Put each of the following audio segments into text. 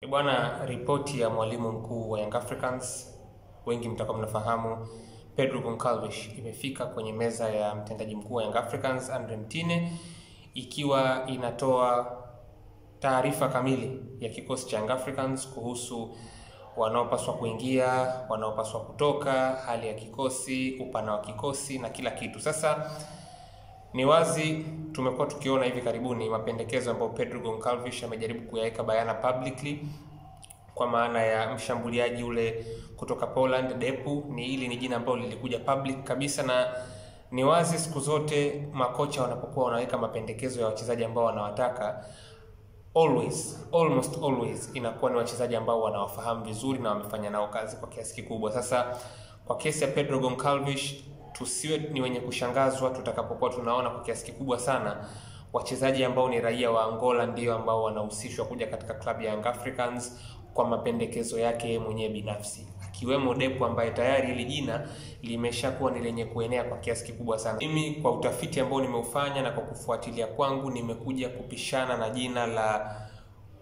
Bwana, ripoti ya mwalimu mkuu wa Young Africans, wengi mtakuwa mnafahamu, Pedro Goncalves, imefika kwenye meza ya mtendaji mkuu wa Young Africans Andre Mtine, ikiwa inatoa taarifa kamili ya kikosi cha Young Africans kuhusu wanaopaswa kuingia, wanaopaswa kutoka, hali ya kikosi, upana wa kikosi na kila kitu. Sasa ni wazi tumekuwa tukiona hivi karibuni mapendekezo ambayo Pedro Goncalves amejaribu kuyaweka bayana publicly, kwa maana ya mshambuliaji ule kutoka Poland Depu. Ni jina ambalo lilikuja public kabisa, na ni wazi siku zote makocha wanapokuwa wanaweka mapendekezo ya wachezaji ambao wanawataka, almost always inakuwa ni wachezaji ambao wanawafahamu vizuri na wamefanya nao kazi kwa kiasi kikubwa. Sasa kwa kesi ya Pedro Goncalves, tusiwe ni wenye kushangazwa tutakapokuwa tunaona kwa kiasi kikubwa sana wachezaji ambao ni raia wa Angola ndio ambao wanahusishwa kuja katika klabu ya Young Africans kwa mapendekezo yake mwenyewe binafsi, akiwemo Depu ambaye tayari hili jina limeshakuwa ni lenye kuenea kwa kiasi kikubwa sana. Mimi kwa utafiti ambao nimeufanya na kwa kufuatilia kwangu, nimekuja kupishana na jina la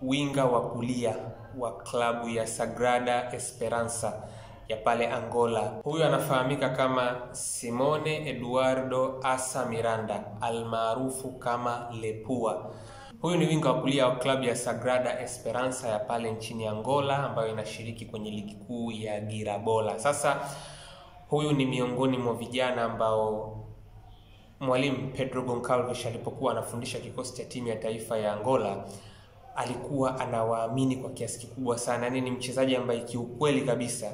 winga wa kulia wa klabu ya Sagrada Esperança ya pale Angola. Huyu anafahamika kama Simone Eduardo Asa Miranda, almaarufu kama Lepua. Huyu ni winga wa kulia wa klabu ya Sagrada Esperança ya pale nchini Angola, ambayo inashiriki kwenye ligi kuu ya Girabola. Sasa huyu ni miongoni mwa vijana ambao mwalimu Pedro Goncalves alipokuwa anafundisha kikosi cha timu ya taifa ya Angola alikuwa anawaamini kwa kiasi kikubwa sana. Yaani ni mchezaji ambaye kiukweli kabisa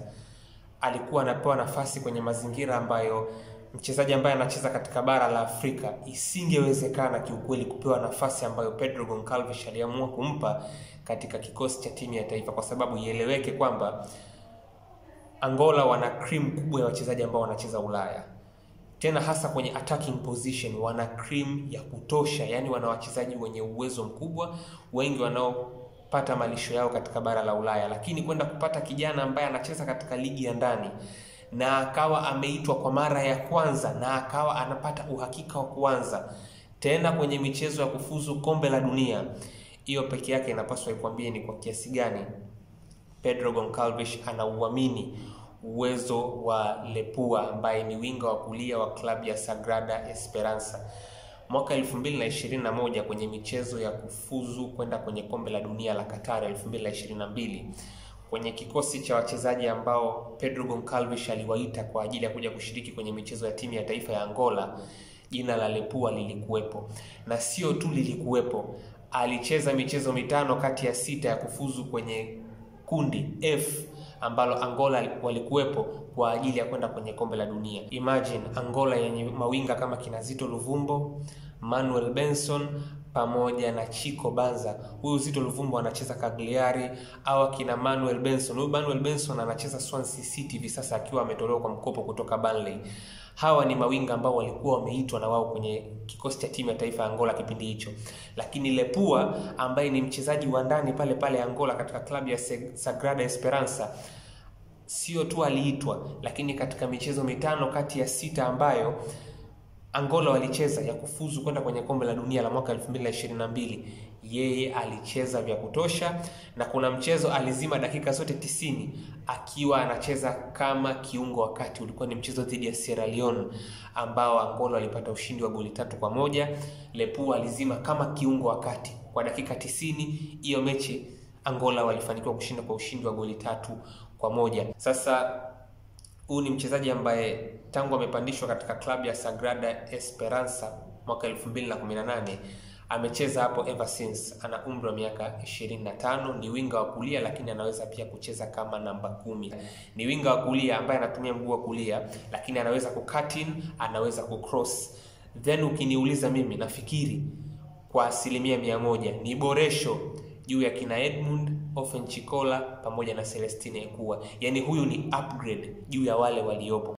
alikuwa anapewa nafasi kwenye mazingira ambayo mchezaji ambaye anacheza katika bara la Afrika isingewezekana kiukweli kupewa nafasi ambayo Pedro Goncalves aliamua kumpa katika kikosi cha timu ya taifa, kwa sababu ieleweke kwamba Angola wana cream kubwa ya wachezaji ambao wanacheza Ulaya. Tena hasa kwenye attacking position wana cream ya kutosha, yani wana wachezaji wenye uwezo mkubwa, wengi wanaopata malisho yao katika bara la Ulaya. Lakini kwenda kupata kijana ambaye anacheza katika ligi ya ndani na akawa ameitwa kwa mara ya kwanza na akawa anapata uhakika wa kuanza tena kwenye michezo ya kufuzu kombe la dunia, hiyo peke yake inapaswa ikwambie ni kwa kiasi gani Pedro Goncalves anauamini uwezo wa Lepua ambaye ni winga wa kulia wa klabu ya Sagrada Esperança. Mwaka 2021 kwenye michezo ya kufuzu kwenda kwenye kombe la dunia la Qatar 2022, kwenye kikosi cha wachezaji ambao Pedro Goncalves aliwaita kwa ajili ya kuja kushiriki kwenye michezo ya timu ya taifa ya Angola, jina la Lepua lilikuwepo. Na sio tu lilikuwepo, alicheza michezo 5 kati ya 6 ya kufuzu kwenye kundi F ambalo Angola walikuwepo kwa ajili ya kwenda kwenye kombe la dunia. Imagine Angola yenye mawinga kama kina Zito Luvumbo, Manuel Benson pamoja na Chico Banza. Huyu Zito Luvumbo anacheza Cagliari, au kina Manuel Benson. Huyu Manuel Benson anacheza Swansea City hivi sasa akiwa ametolewa kwa mkopo kutoka Burnley. Hawa ni mawinga ambao walikuwa wameitwa na wao kwenye kikosi cha timu ya taifa ya Angola kipindi hicho. Lakini Lepua ambaye ni mchezaji wa ndani pale pale Angola katika klabu ya Sagrada Esperança, sio tu aliitwa, lakini katika michezo 5 kati ya 6 ambayo Angola walicheza ya kufuzu kwenda kwenye kombe la dunia la mwaka 2022, yeye alicheza vya kutosha, na kuna mchezo alizima dakika zote 90 akiwa anacheza kama kiungo wakati. Ulikuwa ni mchezo dhidi ya Sierra Leone ambao Angola walipata ushindi wa goli 3-1. Lepua alizima kama kiungo wakati kwa dakika 90. Hiyo mechi Angola walifanikiwa kushinda kwa ushindi wa goli 3-1. Sasa huyu ni mchezaji ambaye tangu amepandishwa katika klabu ya Sagrada Esperança mwaka 2018 amecheza hapo ever since. Ana umri wa miaka 25, ni winga wa kulia lakini anaweza pia kucheza kama namba 10. Ni winga wa kulia ambaye anatumia mguu wa kulia, lakini anaweza kucut in, anaweza kucross. Then ukiniuliza mimi, nafikiri kwa 100% ni boresho juu ya kina Edmund, Ofen Chikola pamoja na Celestine Ekua. Yani huyu ni upgrade juu ya wale waliopo.